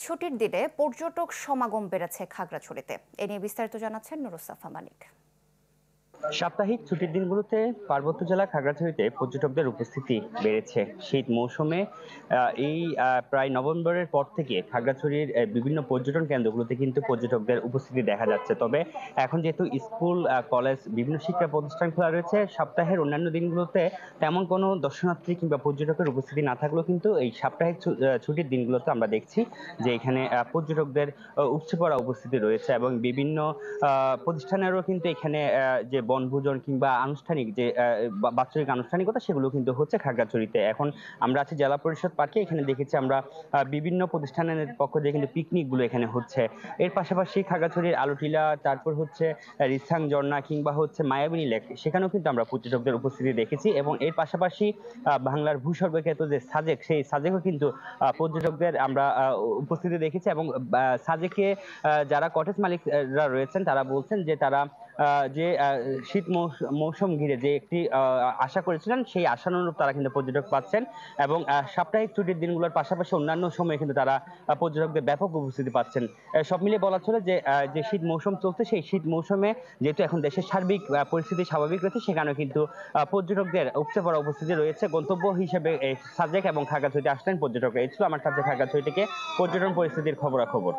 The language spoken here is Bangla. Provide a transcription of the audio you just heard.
ছুটির দিনে পর্যটক সমাগম বেড়েছে খাগড়াছড়িতে। এ নিয়ে বিস্তারিত জানাচ্ছেন নুরুস্তাফা মানিক। সাপ্তাহিক ছুটির দিনগুলোতে পার্বত্য জেলা খাগড়াছড়িতে পর্যটকদের উপস্থিতি বেড়েছে। শীত মৌসুমে এই প্রায় নভেম্বরের পর থেকে খাগড়াছড়ির বিভিন্ন পর্যটন কেন্দ্রগুলোতে কিন্তু পর্যটকদের উপস্থিতি দেখা যাচ্ছে। তবে এখন যেহেতু স্কুল, কলেজ, বিভিন্ন শিক্ষা প্রতিষ্ঠান খোলা রয়েছে, সপ্তাহের অন্যান্য দিনগুলোতে তেমন কোনো দর্শনার্থী কিংবা পর্যটকের উপস্থিতি না থাকলেও কিন্তু এই সাপ্তাহিক ছুটির দিনগুলোতে আমরা দেখছি যে এখানে পর্যটকদের উপচে পড়া উপস্থিতি রয়েছে এবং বিভিন্ন প্রতিষ্ঠানেরও কিন্তু এখানে যে বনভোজন কিংবা আনুষ্ঠানিক যে বাৎসরিক আনুষ্ঠানিকতা সেগুলো কিন্তু হচ্ছে খাগড়াছড়িতে। এখন আমরা আছি জেলা পরিষদ পার্কে, এখানে দেখেছি আমরা বিভিন্ন প্রতিষ্ঠানের পক্ষ থেকে কিন্তু পিকনিক গুলো এখানে হচ্ছে। এর পাশাপাশি খাগড়াছড়ির আলোটিলা, তারপর হচ্ছে রিসাং ঝর্ণা কিংবা হচ্ছে মায়াবনী লেক, সেখানেও কিন্তু আমরা পর্যটকদের উপস্থিতি দেখেছি এবং এর পাশাপাশি বাংলার ভূস্বর্গখ্যাত যে সাজেক, সেই সাজেকও কিন্তু পর্যটকদের আমরা উপস্থিতি দেখেছি এবং সাজেকে যারা কটেজ মালিকরা রয়েছেন তারা বলছেন যে তারা যে শীত মৌসুম ঘিরে যে একটি আশা করেছিলেন সেই আশানুরূপ তারা কিন্তু পর্যটক পাচ্ছেন এবং সাপ্তাহিক ছুটির দিনগুলোর পাশাপাশি অন্যান্য সময়ে কিন্তু তারা পর্যটকদের ব্যাপক উপস্থিতি পাচ্ছেন। সব মিলিয়ে বলা চলে যে যে শীত মৌসুম চলছে, সেই শীত মৌসুমে যেহেতু এখন দেশের সার্বিক পরিস্থিতি স্বাভাবিক রয়েছে, সেখানে কিন্তু পর্যটকদের উপচে পড়া উপস্থিতি রয়েছে। গন্তব্য হিসেবে সাজেক এবং খাগড়াছড়িতে আসলেন পর্যটকরা। এই ছিল আমার কাছে খাগড়াছড়ি থেকে পর্যটন পরিস্থিতির খবরাখবর।